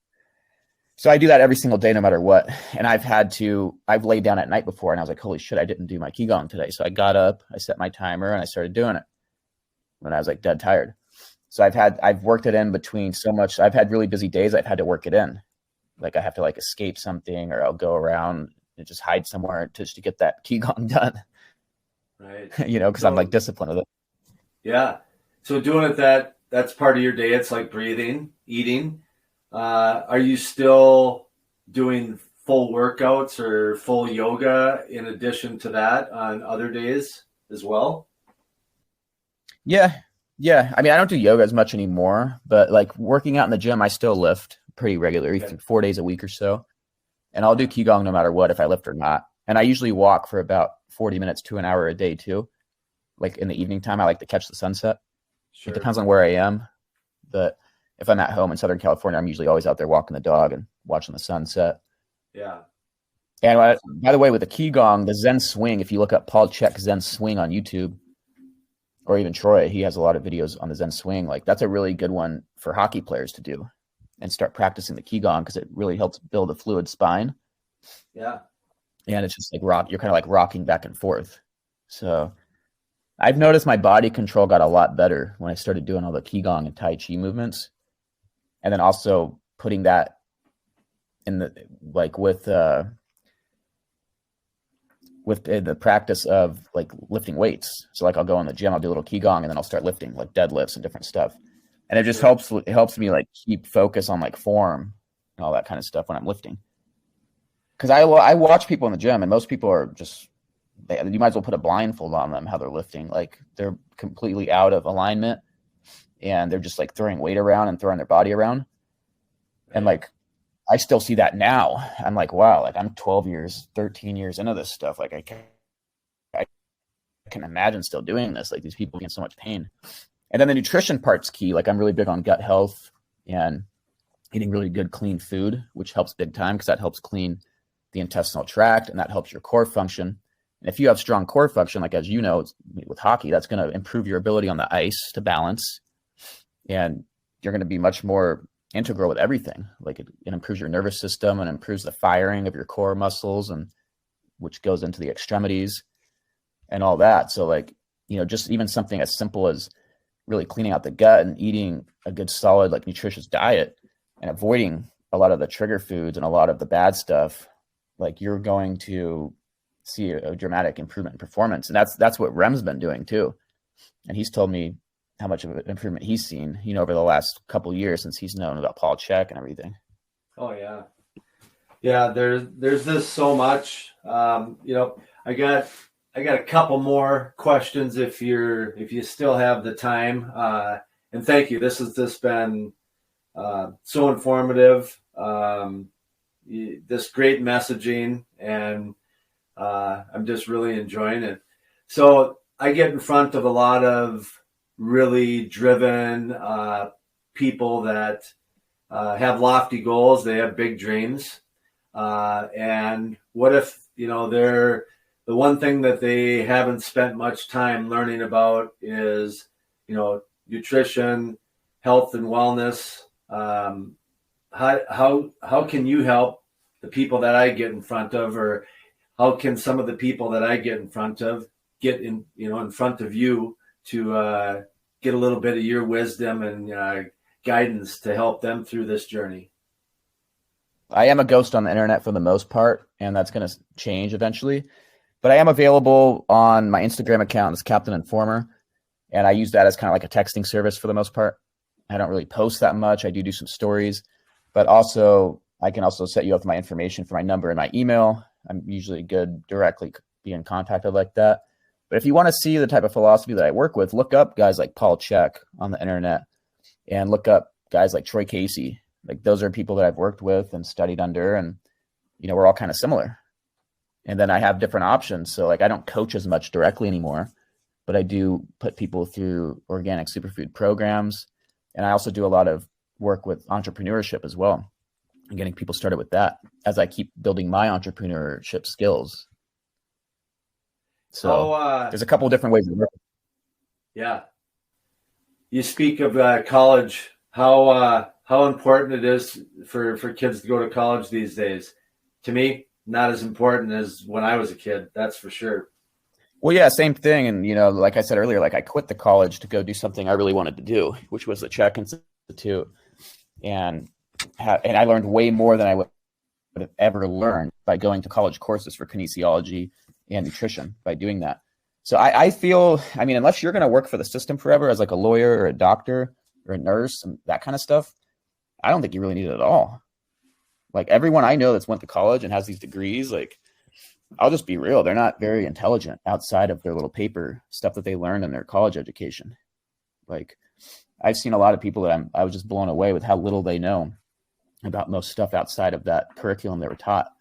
So I do that every single day, no matter what. And I've laid down at night before, and I was like, holy shit, I didn't do my Qigong today. So I got up, I set my timer, and I started doing it when I was like dead tired. So I've worked it in between so much. I've had really busy days. I've had to work it in. Like I have to like escape something, or I'll go around and just hide somewhere just to get that Qigong done. Right. Because I'm like disciplined with it. Yeah. So doing it, that's part of your day. It's like breathing, eating. Are you still doing full workouts or full yoga in addition to that on other days as well? Yeah. I mean, I don't do yoga as much anymore, but like working out in the gym, I still lift pretty regularly, 4 days a week or so. And I'll do Qigong no matter what, if I lift or not. And I usually walk for about 40 minutes to an hour a day too. Like in the evening time, I like to catch the sunset. Sure. It depends on where I am. But if I'm at home in Southern California, I'm usually always out there walking the dog and watching the sunset. Yeah. And by the way, with the Qigong, the Zen swing, if you look up Paul Chek Zen swing on YouTube, or even Troy, he has a lot of videos on the Zen swing. Like that's a really good one for hockey players to do and start practicing the Qigong, because it really helps build a fluid spine. Yeah. And it's just like you're kind of like rocking back and forth. So I've noticed my body control got a lot better when I started doing all the Qigong and Tai Chi movements. And then also putting that in the, like with the practice of like lifting weights. So like I'll go in the gym, I'll do a little Qigong, and then I'll start lifting like deadlifts and different stuff. And it just helps me like keep focus on like form and all that kind of stuff when I'm lifting. Because I watch people in the gym, and most people are just, you might as well put a blindfold on them how they're lifting. Like they're completely out of alignment, and they're just like throwing weight around and throwing their body around. And like, I still see that now. I'm like, wow, like I'm 13 years into this stuff. Like I can imagine still doing this. Like these people get in so much pain. And then the nutrition part's key. Like I'm really big on gut health and eating really good, clean food, which helps big time, because that helps clean the intestinal tract, and that helps your core function. And if you have strong core function, like as you know, with hockey, that's going to improve your ability on the ice to balance. And you're going to be much more integral with everything. Like it improves your nervous system and improves the firing of your core muscles, and which goes into the extremities and all that. So like, just even something as simple as really cleaning out the gut and eating a good, solid, like nutritious diet and avoiding a lot of the trigger foods and a lot of the bad stuff, like you're going to see a dramatic improvement in performance. And that's what Rem's been doing too. And he's told me how much of an improvement he's seen, over the last couple of years since he's known about Paul Chek and everything. Oh yeah. Yeah, there's this so much. I got a couple more questions if you still have the time. And thank you. This has just been so informative. This great messaging, and I'm just really enjoying it. So I get in front of a lot of really driven people that have lofty goals. They have big dreams. And what if, they're the one thing that they haven't spent much time learning about is, nutrition, health and wellness. How can you help the people that I get in front of, or how can some of the people that I get in front of get in front of you to get a little bit of your wisdom and guidance to help them through this journey? I am a ghost on the internet for the most part, and that's going to change eventually. But I am available on my Instagram account as Captain Informer, and I use that as kind of like a texting service for the most part. I don't really post that much. I do some stories, but also I can also set you up with my information for my number and my email. I'm usually good directly being contacted like that. But if you want to see the type of philosophy that I work with, look up guys like Paul Chek on the internet, and look up guys like Troy Casey. Like, those are people that I've worked with and studied under, and, we're all kind of similar. And then I have different options. So like, I don't coach as much directly anymore, but I do put people through organic superfood programs. And I also do a lot of work with entrepreneurship as well, and getting people started with that as I keep building my entrepreneurship skills. So there's a couple of different ways to work. Yeah. You speak of college, how important it is for kids to go to college these days. To me, not as important as when I was a kid, that's for sure. Well, yeah, same thing. And, like I said earlier, like, I quit the college to go do something I really wanted to do, which was the Chek Institute. And I learned way more than I would have ever learned by going to college courses for kinesiology and nutrition by doing that. So I feel, unless you're going to work for the system forever as like a lawyer or a doctor or a nurse and that kind of stuff, I don't think you really need it at all. Like, everyone I know that's went to college and has these degrees, like, I'll just be real, they're not very intelligent outside of their little paper stuff that they learned in their college education. Like, I've seen a lot of people that I was just blown away with how little they know about most stuff outside of that curriculum they were taught.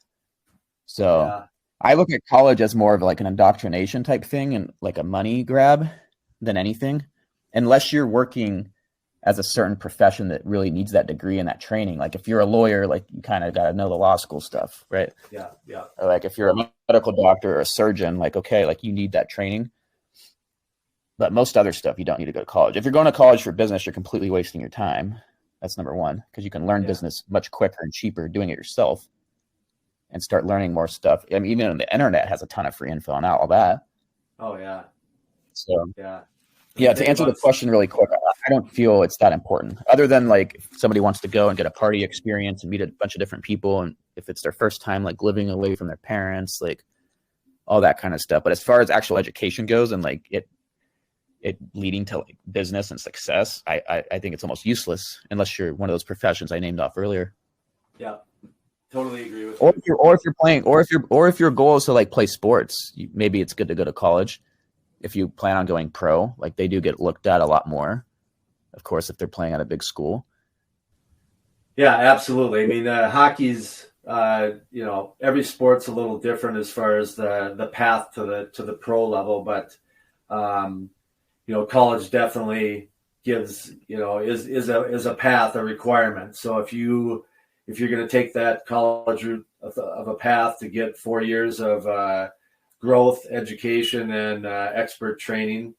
So yeah. I look at college as more of like an indoctrination type thing and like a money grab than anything, unless you're working as a certain profession that really needs that degree and that training. Like, if you're a lawyer, like, you kind of got to know the law school stuff, right? Yeah, yeah. Or like, if you're a medical doctor or a surgeon, like, okay, like, you need that training. But most other stuff, you don't need to go to college. If you're going to college for business, you're completely wasting your time. That's number one, because you can learn business much quicker and cheaper doing it yourself and start learning more stuff. Even the internet has a ton of free info on all that. Oh, yeah. So, yeah. To answer the question really quick, I don't feel it's that important, other than like if somebody wants to go and get a party experience and meet a bunch of different people. And if it's their first time, like, living away from their parents, like, all that kind of stuff. But as far as actual education goes and like it leading to like business and success, I think it's almost useless unless you're one of those professions I named off earlier. Yeah, totally agree with you. Or if your goal is to like play sports, maybe it's good to go to college. If you plan on going pro, like, they do get looked at a lot more, of course, if they're playing at a big school. Yeah, absolutely. Hockey's, every sport's a little different as far as the path to the pro level, but college definitely gives, is a path, a requirement. So if you're going to take that college route of a path to get 4 years of growth, education, and expert training,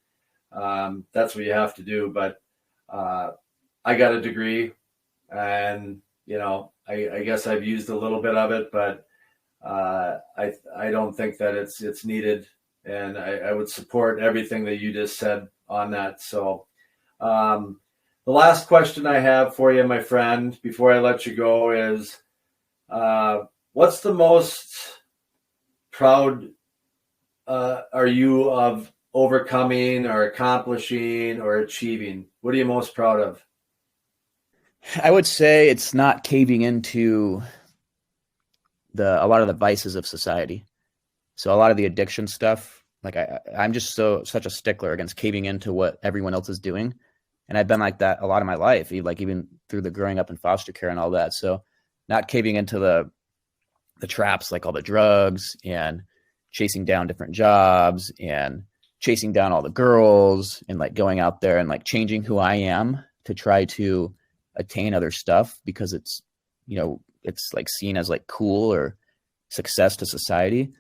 that's what you have to do. But I got a degree, and I guess I've used a little bit of it, but I don't think that it's needed, and I would support everything that you just said on that. So the last question I have for you, my friend, before I let you go is, what's the most proud are you of overcoming or accomplishing or achieving? What are you most proud of? I would say it's not caving into a lot of the vices of society. So a lot of the addiction stuff, like I'm just such a stickler against caving into what everyone else is doing. And I've been like that a lot of my life, like even through the growing up in foster care and all that. So not caving into the traps, like all the drugs and chasing down different jobs and chasing down all the girls and like going out there and like changing who I am to try to attain other stuff because it's, you know, it's like seen as like cool or success to society.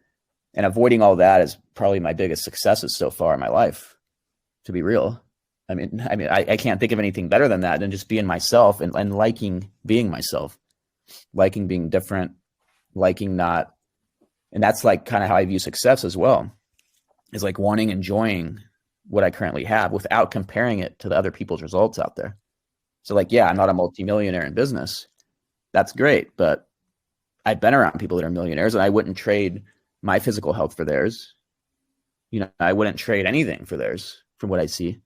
And avoiding all that is probably my biggest successes so far in my life, to be real. I mean, I can't think of anything better than that, than just being myself and liking being myself, liking being different, liking not. And that's like kind of how I view success as well, is like wanting, enjoying what I currently have without comparing it to the other people's results out there. So like, yeah, I'm not a multimillionaire in business. That's great. But I've been around people that are millionaires, and I wouldn't trade my physical health for theirs. You know, I wouldn't trade anything for theirs from what I see.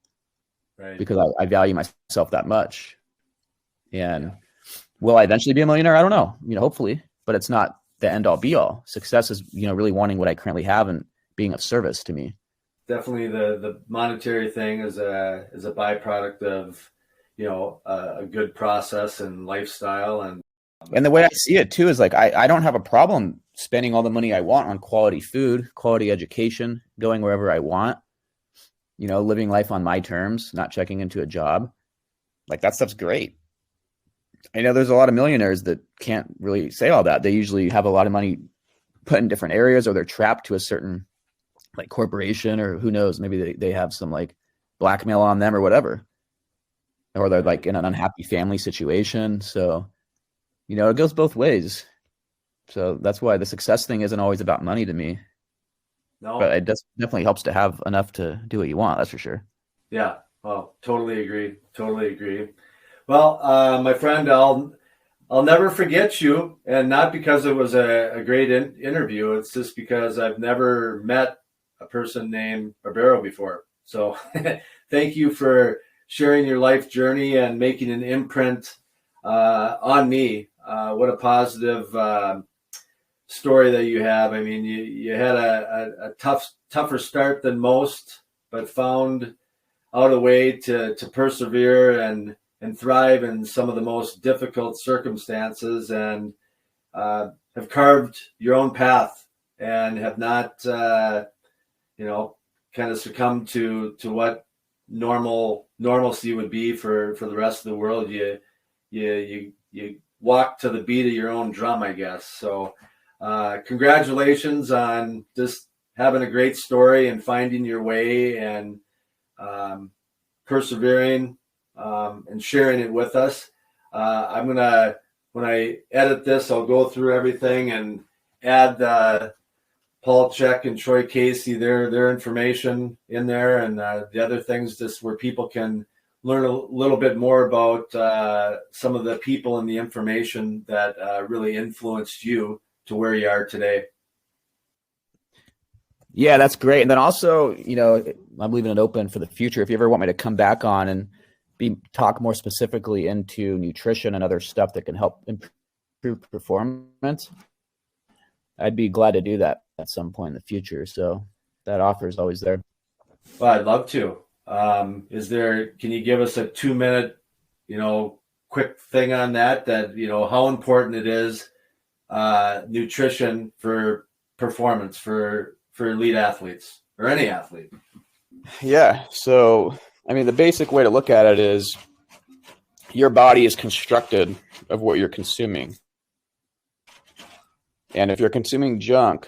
Right. Because I value myself that much. And will I eventually be a millionaire? I don't know, you know, hopefully, but it's not the end all be all. Success is, you know, really wanting what I currently have and being of service to me. Definitely the monetary thing is a byproduct of, you know, a good process and lifestyle. And the way I see it too is like, I don't have a problem spending all the money I want on quality food, quality education, going wherever I want, you know, living life on my terms, not checking into a job. Like that stuff's great. I know there's a lot of millionaires that can't really say all that. They usually have a lot of money put in different areas, or they're trapped to a certain like corporation, or who knows, maybe they have some like blackmail on them or whatever, or they're like in an unhappy family situation. So, you know, it goes both ways. So that's why the success thing isn't always about money to me. No, but it definitely helps to have enough to do what you want. That's for sure. Yeah. Well, totally agree. Totally agree. Well, my friend, I'll never forget you, and not because it was a great interview. It's just because I've never met a person named Barbero before. So thank you for sharing your life journey and making an imprint on me. What a positive story that you have. I mean, you had a tougher start than most, but found out a way to persevere and thrive in some of the most difficult circumstances, and have carved your own path and have not, you know, kind of succumbed to what normalcy would be for the rest of the world. You walk to the beat of your own drum, I guess. So congratulations on just having a great story and finding your way and persevering and sharing it with us. I'm gonna, when I edit this, I'll go through everything and add Paul Chek and Troy Casey, their information in there, and the other things just where people can learn a little bit more about some of the people and the information that really influenced you to where you are today. Yeah, that's great. And then also, you know, I'm leaving it open for the future. If you ever want me to come back on and talk more specifically into nutrition and other stuff that can help improve performance, I'd be glad to do that at some point in the future. So that offer is always there. Well, I'd love to. Can you give us a 2-minute, you know, quick thing on that, you know, how important it is, nutrition for performance for elite athletes or any athlete? Yeah. So, I mean, the basic way to look at it is your body is constructed of what you're consuming. And if you're consuming junk,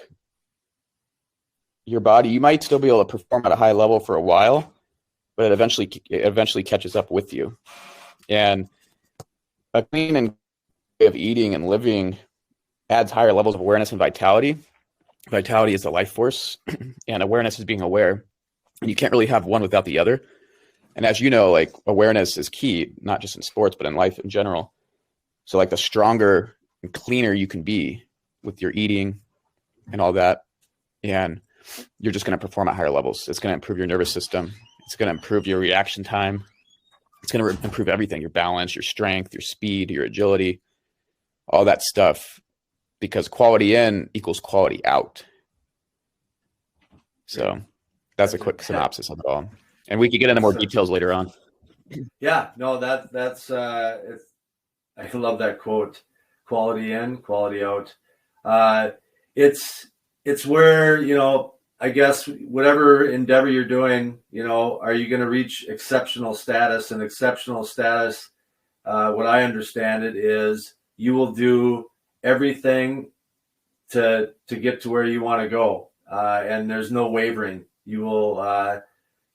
your body, you might still be able to perform at a high level for a while, but it eventually catches up with you. And a clean and way of eating and living adds higher levels of awareness and vitality. Vitality is the life force, and awareness is being aware. And you can't really have one without the other. And as you know, like, awareness is key, not just in sports, but in life in general. So like the stronger and cleaner you can be with your eating and all that, and you're just going to perform at higher levels. It's going to improve your nervous system. It's going to improve your reaction time. It's going to improve everything, your balance, your strength, your speed, your agility, all that stuff because quality in equals quality out. So that's a quick synopsis of it all. And we could get into more details later on. Yeah, no, that's I love that quote. Quality in, quality out. It's where, you know, I guess whatever endeavor you're doing, you know, are you going to reach exceptional status? And exceptional status, what I understand it is, you will do everything to get to where you want to go, and there's no wavering. You will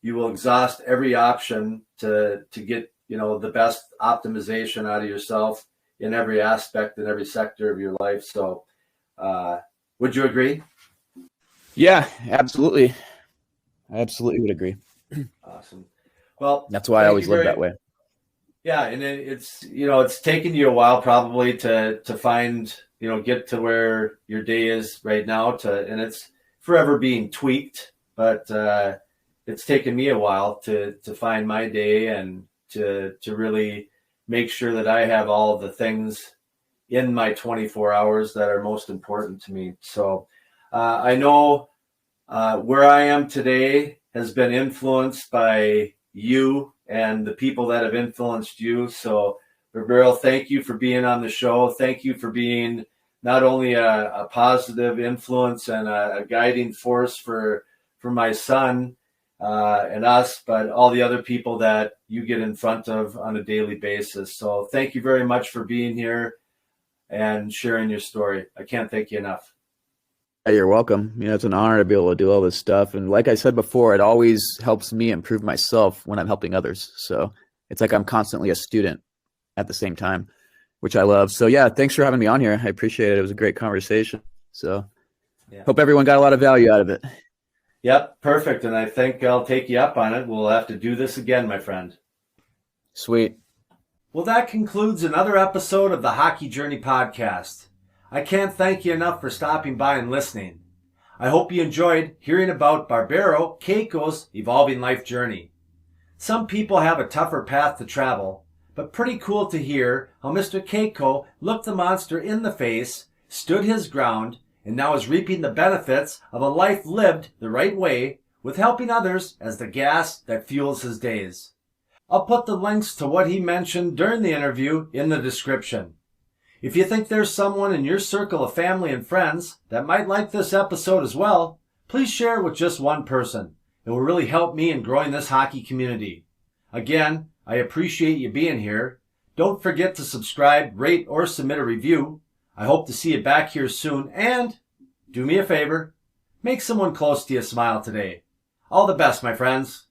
exhaust every option to get, you know, the best optimization out of yourself in every aspect, in every sector of your life. So, would you agree? Yeah, absolutely. I absolutely would agree. Awesome. Well, that's why I always live that way. Yeah, and it's, you know, it's taken you a while probably to find, you know, get to where your day is right now, and it's forever being tweaked, but it's taken me a while to find my day and to really make sure that I have all the things in my 24 hours that are most important to me. So I know where I am today has been influenced by you and the people that have influenced you. So, Barbero, thank you for being on the show. Thank you for being not only a positive influence and a guiding force for my son and us, but all the other people that you get in front of on a daily basis. So thank you very much for being here and sharing your story. I can't thank you enough. You're welcome. You know, it's an honor to be able to do all this stuff. And like I said before, it always helps me improve myself when I'm helping others. So it's like I'm constantly a student at the same time, which I love. So yeah, thanks for having me on here. I appreciate it. It was a great conversation. So hope everyone got a lot of value out of it. Yep, perfect. And I think I'll take you up on it. We'll have to do this again, my friend. Sweet. Well, that concludes another episode of the Hockey Journey podcast. I can't thank you enough for stopping by and listening. I hope you enjoyed hearing about Barbero Caico's evolving life journey. Some people have a tougher path to travel, but pretty cool to hear how Mr. Caico looked the monster in the face, stood his ground, and now is reaping the benefits of a life lived the right way, with helping others as the gas that fuels his days. I'll put the links to what he mentioned during the interview in the description. If you think there's someone in your circle of family and friends that might like this episode as well, please share it with just one person. It will really help me in growing this hockey community. Again, I appreciate you being here. Don't forget to subscribe, rate, or submit a review. I hope to see you back here soon, and do me a favor, make someone close to you smile today. All the best, my friends.